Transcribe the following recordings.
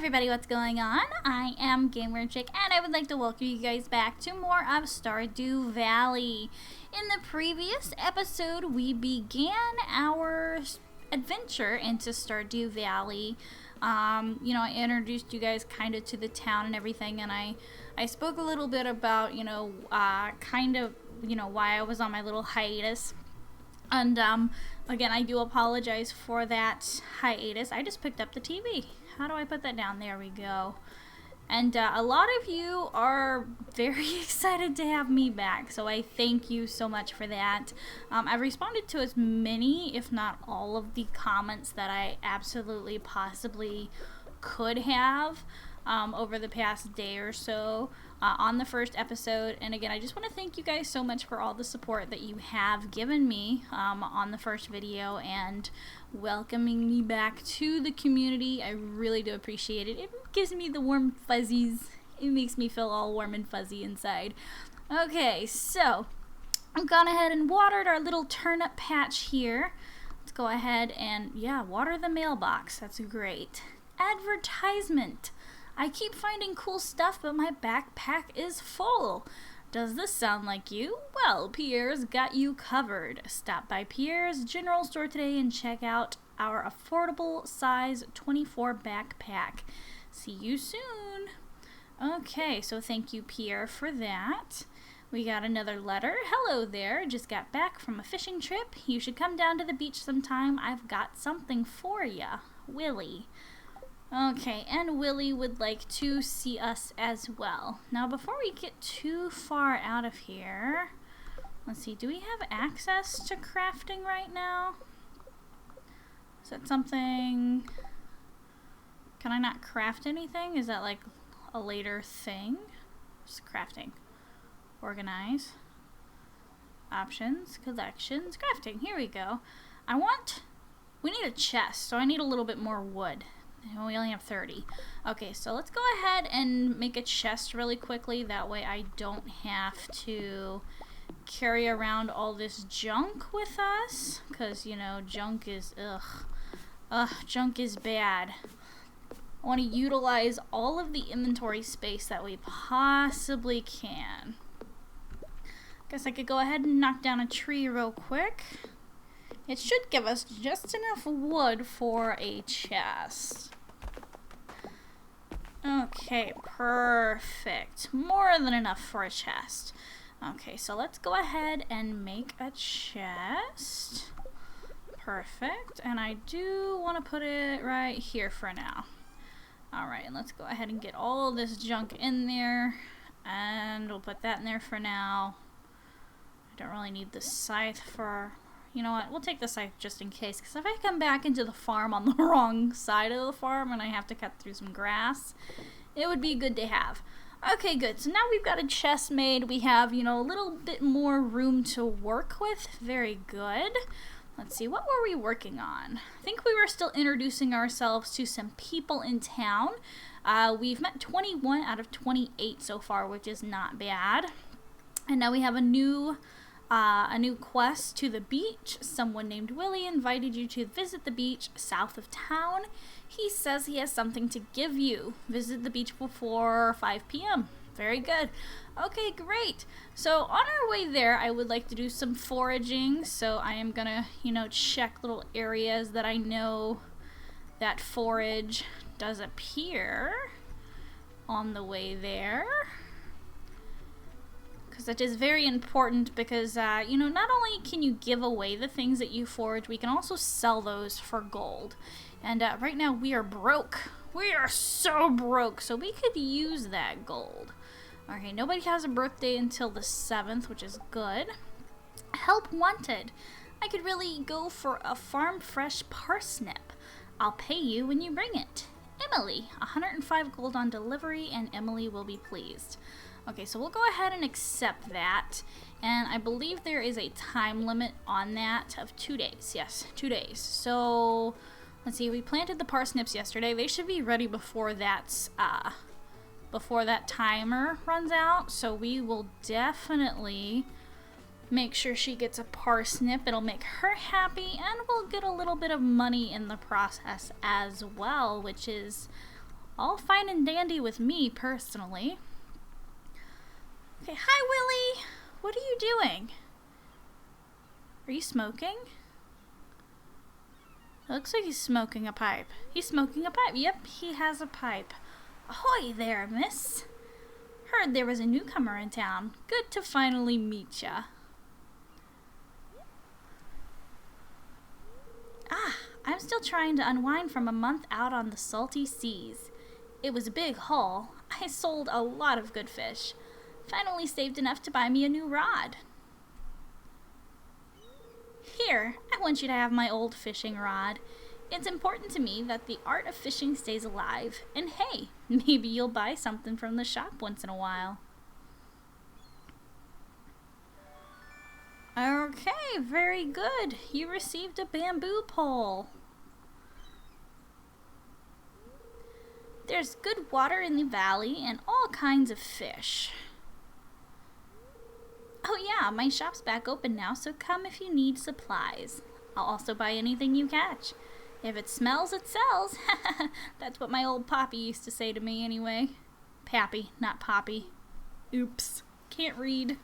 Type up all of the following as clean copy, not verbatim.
everybody, what's going on? I am Gamer Chick, and I would like to welcome you guys back to more of Stardew Valley. In the previous episode, we began our adventure into Stardew Valley. I introduced you guys kind of to the town and everything, and I spoke a little bit about, why I was on my little hiatus. And, again, I do apologize for that hiatus. I just picked up the TV. How do I put that down? There we go. And a lot of you are very excited to have me back, so I thank you so much for that. I've responded to as many, if not all, of the comments that I absolutely possibly could have over the past day or so on the first episode. And again, I just want to thank you guys so much for all the support that you have given me on the first video and welcoming me back to the community. I really do appreciate it. It gives me the warm fuzzies. It makes me feel all warm and fuzzy inside. Okay, so I've gone ahead and watered our little turnip patch here. Let's go ahead and, water the mailbox. That's great. Advertisement. I keep finding cool stuff, but my backpack is full. Does this sound like you? Well, Pierre's got you covered. Stop by Pierre's General Store today and check out our affordable size 24 backpack. See you soon. Okay, so thank you, Pierre, for that. We got another letter. Hello there. Just got back from a fishing trip. You should come down to the beach sometime. I've got something for ya. Willie. Okay, and Willie would like to see us as well. Now, before we get too far out of here, let's see, do we have access to crafting right now? Is that something... Can I not craft anything? Is that like a later thing? Just crafting. Organize. Options, collections, crafting. Here we go. We need a chest, so I need a little bit more wood. We only have 30. Okay, so let's go ahead and make a chest really quickly. That way I don't have to carry around all this junk with us. Because, junk is, junk is bad. I want to utilize all of the inventory space that we possibly can. Guess I could go ahead and knock down a tree real quick. It should give us just enough wood for a chest. Okay, perfect. More than enough for a chest. Okay, so let's go ahead and make a chest. Perfect. And I do want to put it right here for now. Alright, and let's go ahead and get all this junk in there. And we'll put that in there for now. I don't really need the scythe for... You know what, we'll take the scythe just in case, because if I come back into the farm on the wrong side of the farm and I have to cut through some grass, it would be good to have. Okay, good. So now we've got a chest made. We have, a little bit more room to work with. Very good. Let's see, what were we working on? I think we were still introducing ourselves to some people in town. We've met 21 out of 28 so far, which is not bad. And now we have a new quest to the beach. Someone named Willie invited you to visit the beach south of town. He says he has something to give you. Visit the beach before 5 p.m. Very good. Okay, great. So on our way there, I would like to do some foraging. So I am gonna, check little areas that I know that forage does appear on the way there. Because that is very important because, not only can you give away the things that you forage, we can also sell those for gold. And right now we are broke. We are so broke, so we could use that gold. Okay, nobody has a birthday until the 7th, which is good. Help wanted. I could really go for a farm fresh parsnip. I'll pay you when you bring it. Emily, 105 gold on delivery, and Emily will be pleased. Okay, so we'll go ahead and accept that, and I believe there is a time limit on that of 2 days. Yes, 2 days. So, let's see, we planted the parsnips yesterday. They should be ready before that timer runs out, so we will definitely make sure she gets a parsnip. It'll make her happy, and we'll get a little bit of money in the process as well, which is All fine and dandy with me, personally. Okay, hi, Willie! What are you doing? Are you smoking? It looks like he's smoking a pipe. He's smoking a pipe. Yep, he has a pipe. Ahoy there, miss. Heard there was a newcomer in town. Good to finally meet ya. Ah, I'm still trying to unwind from a month out on the salty seas. It was a big haul. I sold a lot of good fish. Finally saved enough to buy me a new rod. Here, I want you to have my old fishing rod. It's important to me that the art of fishing stays alive. And hey, maybe you'll buy something from the shop once in a while. Okay, very good. You received a bamboo pole. There's good water in the valley and all kinds of fish. Oh yeah, my shop's back open now, so come if you need supplies. I'll also buy anything you catch. If it smells, it sells. That's what my old Poppy used to say to me anyway. Pappy, not Poppy. Oops, can't read.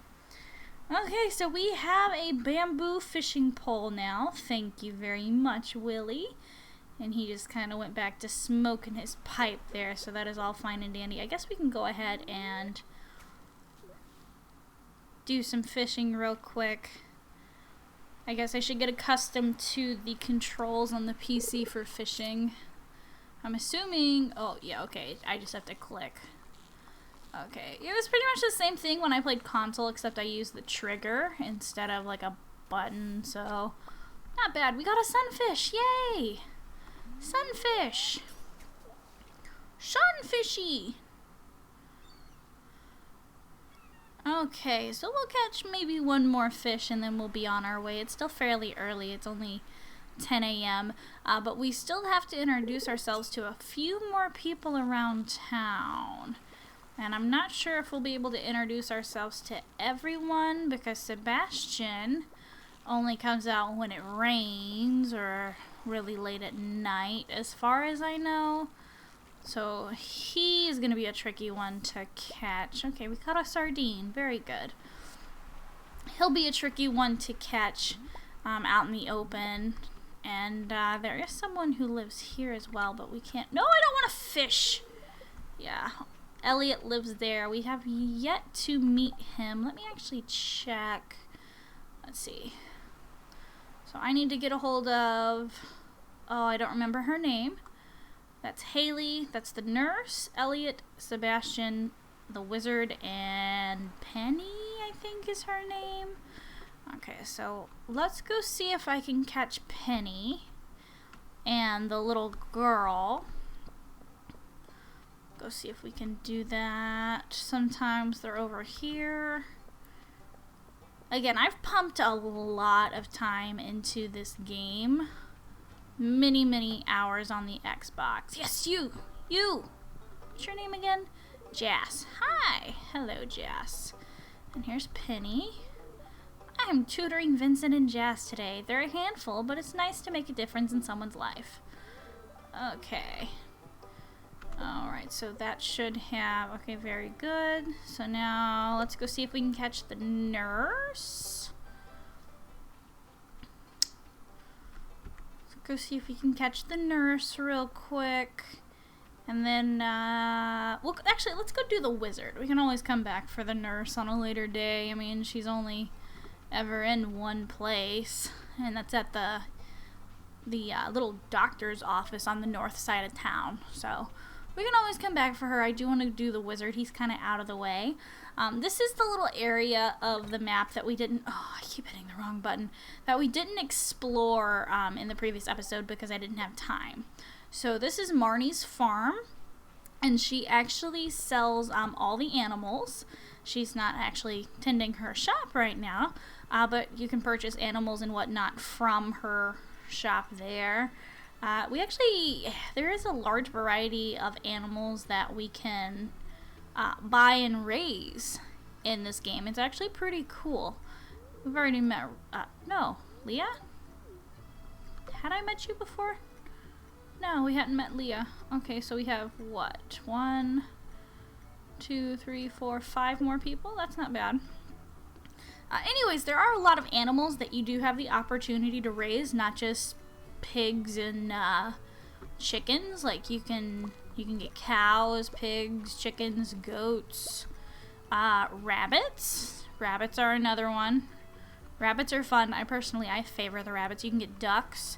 Okay, so we have a bamboo fishing pole now. Thank you very much, Willie. And he just kind of went back to smoking his pipe there, so that is all fine and dandy. I guess we can go ahead and do some fishing real quick. I guess I should get accustomed to the controls on the PC for fishing. I'm assuming... Oh, yeah, okay. I just have to click. Okay. It was pretty much the same thing when I played console, except I used the trigger instead of, like, a button, so... Not bad. We got a sunfish! Yay! Sunfish! Sunfishy! Okay, so we'll catch maybe one more fish and then we'll be on our way. It's still fairly early. It's only 10 a.m. But we still have to introduce ourselves to a few more people around town. And I'm not sure if we'll be able to introduce ourselves to everyone because Sebastian only comes out when it rains or really late at night, as far as I know. So he's going to be a tricky one to catch. Okay, we caught a sardine. Very good. He'll be a tricky one to catch out in the open. And there is someone who lives here as well, but we can't... No, I don't want to fish! Yeah, Elliot lives there. We have yet to meet him. Let me actually check. Let's see. So I need to get a hold of... Oh, I don't remember her name. That's Haley, that's the nurse, Elliot, Sebastian, the wizard, and Penny, I think is her name. Okay, so let's go see if I can catch Penny and the little girl. Go see if we can do that. Sometimes they're over here. Again, I've pumped a lot of time into this game. Many hours on the Xbox. Yes, you! What's your name again? Jas. Hi! Hello, Jas. And here's Penny. I'm tutoring Vincent and Jas today. They're a handful, but it's nice to make a difference in someone's life. Okay. Alright, so that should have... Okay, very good. So now, let's go see if we can catch the nurse. Go see if we can catch the nurse real quick. And then, well, actually, let's go do the wizard. We can always come back for the nurse on a later day. I mean, she's only ever in one place. And that's at the little doctor's office on the north side of town. So, we can always come back for her. I do want to do the wizard. He's kind of out of the way. This is the little area of the map that we didn't... Oh, I keep hitting the wrong button. That we didn't explore in the previous episode because I didn't have time. So this is Marnie's farm. And she actually sells all the animals. She's not actually tending her shop right now. But you can purchase animals and whatnot from her shop there. There is a large variety of animals that we can buy and raise in this game. It's actually pretty cool. We've already met, no, Leah? Had I met you before? No, we hadn't met Leah. Okay, so we have what? 1, 2, 3, 4, 5 more people? That's not bad. Anyways, there are a lot of animals that you do have the opportunity to raise, not just pigs and chickens. Like you can get cows, pigs, chickens, goats, rabbits. Rabbits are another one. Rabbits are fun. I favor the rabbits. You can get ducks.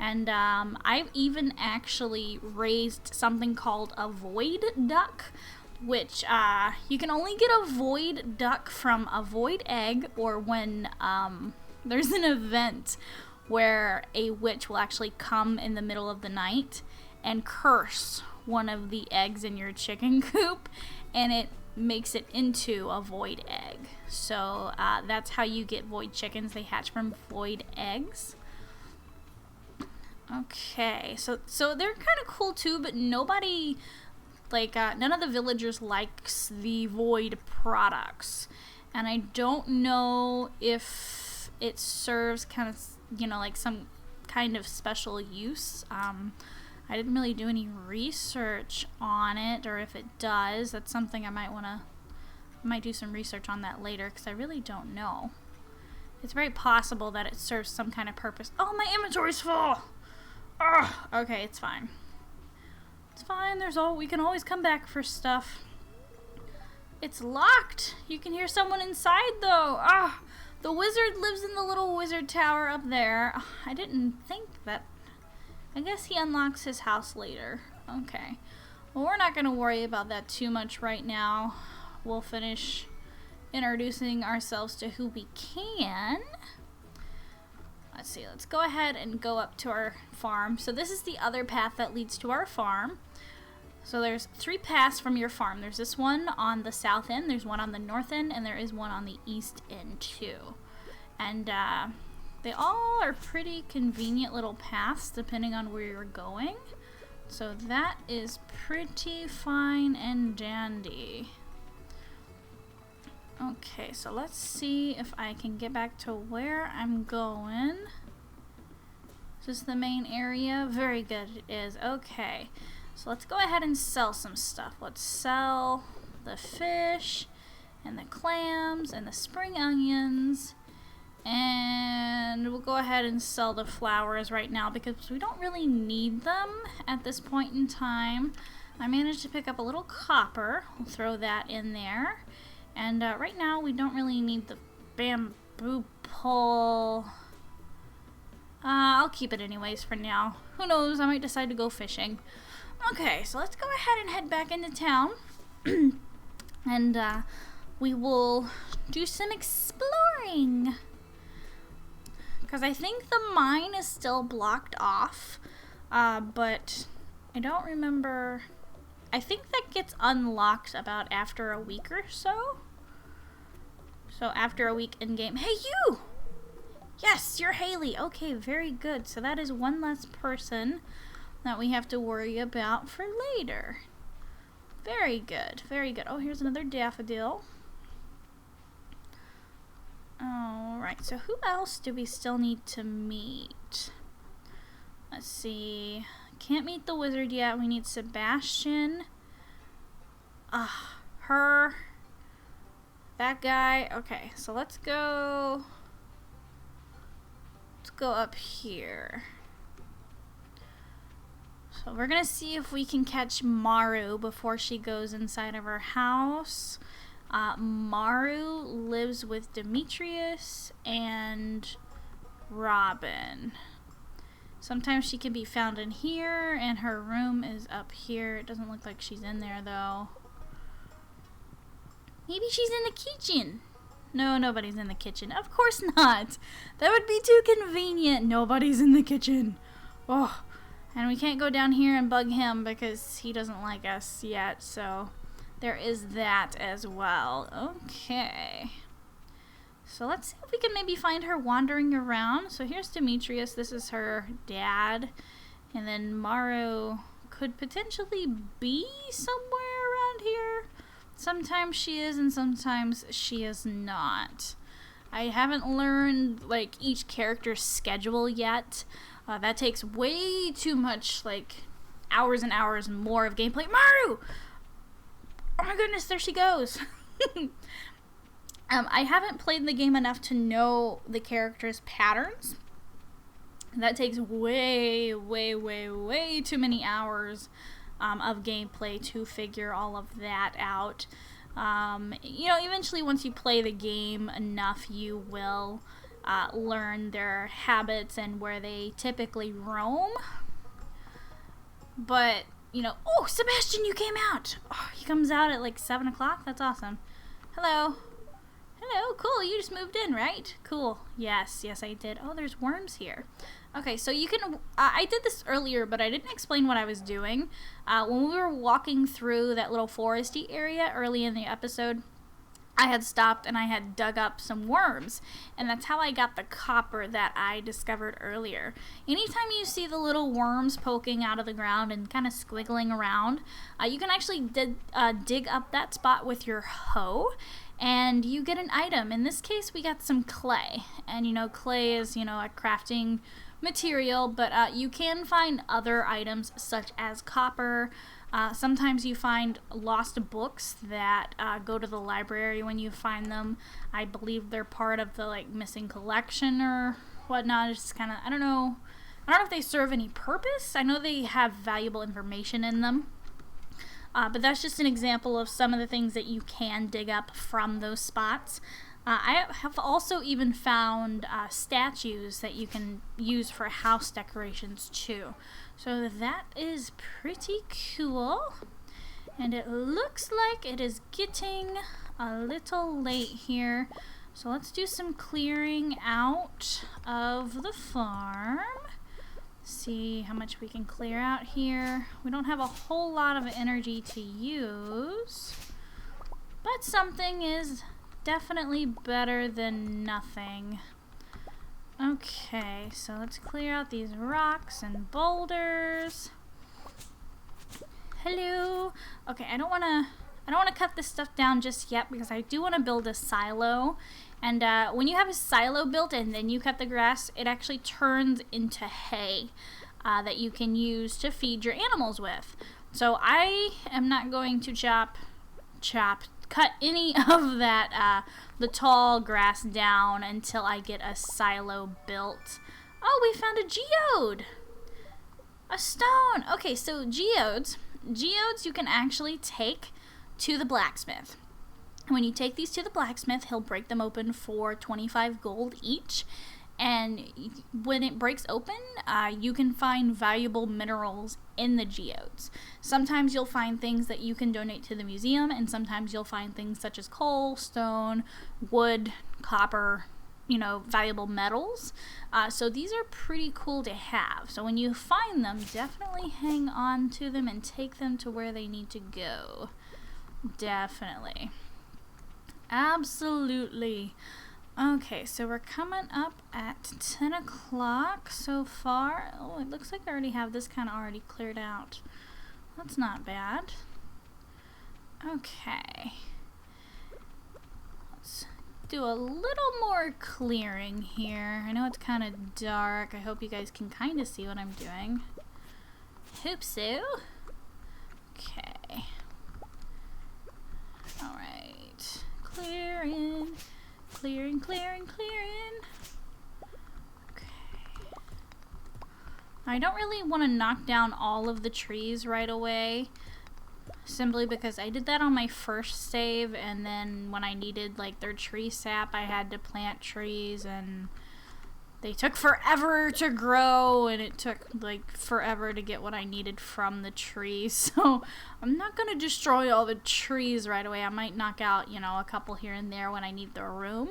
And I've even actually raised something called a void duck, which you can only get a void duck from a void egg, or when there's an event where a witch will actually come in the middle of the night and curse one of the eggs in your chicken coop, and it makes it into a void egg. So that's how you get void chickens. They hatch from void eggs. Okay, so they're kind of cool too, but nobody, like, none of the villagers likes the void products. And I don't know if it serves kind of, like some kind of special use. I didn't really do any research on it, or if it does, that's something I might do some research on that later, because I really don't know. It's very possible that it serves some kind of purpose. Oh, my inventory's full! Ugh. Okay, it's fine. It's fine, we can always come back for stuff. It's locked! You can hear someone inside, though! Ah! The wizard lives in the little wizard tower up there. I didn't think that. I guess he unlocks his house later. Okay. Well, we're not going to worry about that too much right now. We'll finish introducing ourselves to who we can. Let's see. Let's go ahead and go up to our farm. So this is the other path that leads to our farm. So there's 3 paths from your farm. There's this one on the south end, there's one on the north end, and there is one on the east end too. And they all are pretty convenient little paths depending on where you're going. So that is pretty fine and dandy. Okay, so let's see if I can get back to where I'm going. Is this the main area? Very good, it is. Okay, so let's go ahead and sell some stuff. Let's sell the fish and the clams and the spring onions. And we'll go ahead and sell the flowers right now because we don't really need them at this point in time. I managed to pick up a little copper. We'll throw that in there. And right now we don't really need the bamboo pole. I'll keep it anyways for now. Who knows, I might decide to go fishing. Okay, so let's go ahead and head back into town. And we will do some exploring. Because I think the mine is still blocked off. But I don't remember. I think that gets unlocked about after a week or so. So after a week in game. Hey, you! Yes, you're Haley. Okay, very good. So that is one less person that we have to worry about for later. Very good, very good. Oh, here's another daffodil. Alright, so who else do we still need to meet? Let's see. Can't meet the wizard yet. We need Sebastian. Her. That guy. Okay, so let's go up here. So we're gonna see if we can catch Maru before she goes inside of her house. Maru lives with Demetrius and Robin. Sometimes she can be found in here, and her room is up here. It doesn't look like she's in there, though. Maybe she's in the kitchen. No, nobody's in the kitchen. Of course not. That would be too convenient. Nobody's in the kitchen. Oh, and we can't go down here and bug him because he doesn't like us yet, so there is that as well. Okay. So let's see if we can maybe find her wandering around. So here's Demetrius. This is her dad. And then Maru could potentially be somewhere around here. Sometimes she is and sometimes she is not. I haven't learned like each character's schedule yet. That takes way too much, like, hours and hours more of gameplay. Maru! Oh my goodness, there she goes. I haven't played the game enough to know the character's patterns. That takes way, way, way, way too many hours of gameplay to figure all of that out. Eventually once you play the game enough, you will learn their habits and where they typically roam. But, oh, Sebastian, you came out! Oh, he comes out at like 7 o'clock? That's awesome. Hello. Hello, cool, you just moved in, right? Cool. Yes, I did. Oh, there's worms here. Okay, so you can, I did this earlier, but I didn't explain what I was doing. When we were walking through that little foresty area early in the episode, I had stopped and I had dug up some worms, and that's how I got the copper that I discovered earlier. Anytime you see the little worms poking out of the ground and kind of squiggling around, you can actually dig up that spot with your hoe, and you get an item. In this case, we got some clay, and clay is, a crafting material, but you can find other items such as copper. Sometimes you find lost books that go to the library when you find them. I believe they're part of the missing collection or whatnot. It's just kind of, I don't know if they serve any purpose. I know they have valuable information in them. But that's just an example of some of the things that you can dig up from those spots. I have also even found statues that you can use for house decorations too. So that is pretty cool. And it looks like it is getting a little late here. So let's do some clearing out of the farm. See how much we can clear out here. We don't have a whole lot of energy to use, but something is definitely better than nothing. Okay, so let's clear out these rocks and boulders. Hello. Okay, I don't want to cut this stuff down just yet because I do want to build a silo. And when you have a silo built and then you cut the grass, it actually turns into hay that you can use to feed your animals with. So I am not going to cut any of that, the tall grass down until I get a silo built. Oh, we found a geode! A stone! Okay, so geodes you can actually take to the blacksmith. When you take these to the blacksmith, he'll break them open for 25 gold each. And when it breaks open, you can find valuable minerals in the geodes. Sometimes you'll find things that you can donate to the museum, and sometimes you'll find things such as coal, stone, wood, copper, valuable metals. So these are pretty cool to have. So when you find them, definitely hang on to them and take them to where they need to go. Definitely. Absolutely. Okay, so we're coming up at 10 o'clock so far. Oh, it looks like I already have this kind of already cleared out. That's not bad. Okay. Let's do a little more clearing here. I know it's kind of dark. I hope you guys can kind of see what I'm doing. Hope so. Okay. Alright. Clearing. Clearing. Okay. I don't really want to knock down all of the trees right away, simply because I did that on my first save, and then when I needed their tree sap, I had to plant trees, and they took forever to grow, and it took forever to get what I needed from the trees. So I'm not going to destroy all the trees right away. I might knock out, a couple here and there when I need the room,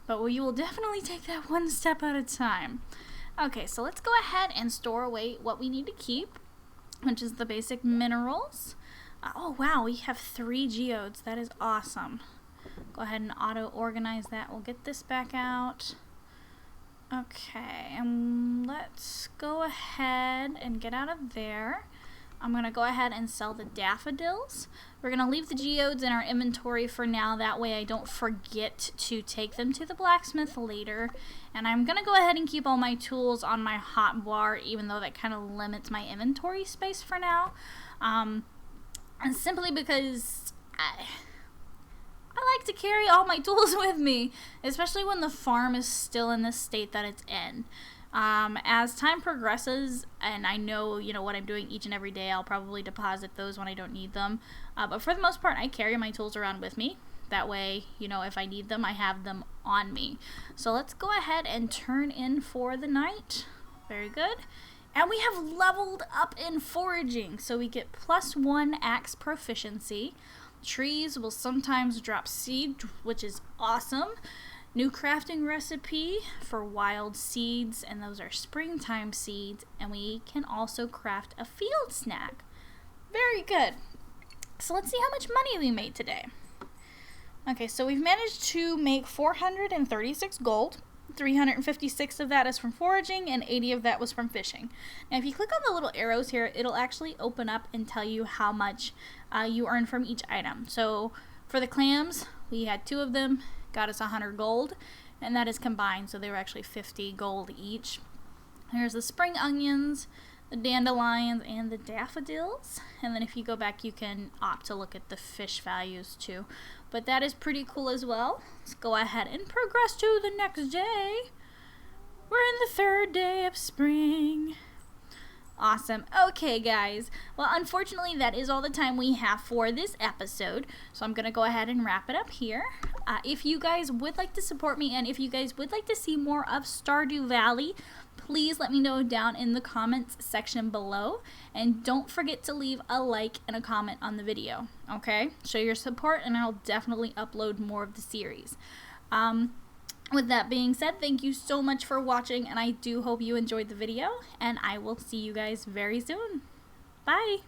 but we will definitely take that one step at a time. Okay, so let's go ahead and store away what we need to keep, which is the basic minerals. Oh wow, we have 3 geodes. That is awesome. Go ahead and auto-organize that. We'll get this back out. Okay, and let's go ahead and get out of there. I'm going to go ahead and sell the daffodils. We're going to leave the geodes in our inventory for now. That way I don't forget to take them to the blacksmith later. And I'm going to go ahead and keep all my tools on my hotbar, even though that kind of limits my inventory space for now. And simply because I like to carry all my tools with me, especially when the farm is still in the state that it's in. As time progresses, and I know, what I'm doing each and every day, I'll probably deposit those when I don't need them. But for the most part, I carry my tools around with me. That way, if I need them, I have them on me. So let's go ahead and turn in for the night. Very good. And we have leveled up in foraging. So we get +1 axe proficiency. Trees will sometimes drop seed, which is awesome. New crafting recipe for wild seeds, and those are springtime seeds, and we can also craft a field snack. Very good. So let's see how much money we made today. Okay, so we've managed to make 436 gold. 356 of that is from foraging, and 80 of that was from fishing. Now, if you click on the little arrows here, it'll actually open up and tell you how much you earn from each item. So for the clams, we had 2 of them. Got us 100 gold, and that is combined, so they were actually 50 gold each. Here's the spring onions, the dandelions, and the daffodils. And then if you go back, you can opt to look at the fish values too. But that is pretty cool as well. Let's go ahead and progress to the next day. We're in the 3rd day of spring. Awesome. Okay, guys. Well, unfortunately, that is all the time we have for this episode. So I'm going to go ahead and wrap it up here. If you guys would like to support me, and if you guys would like to see more of Stardew Valley, please let me know down in the comments section below. And don't forget to leave a like and a comment on the video. Okay? Show your support, and I'll definitely upload more of the series. With that being said, thank you so much for watching, and I do hope you enjoyed the video, and I will see you guys very soon. Bye!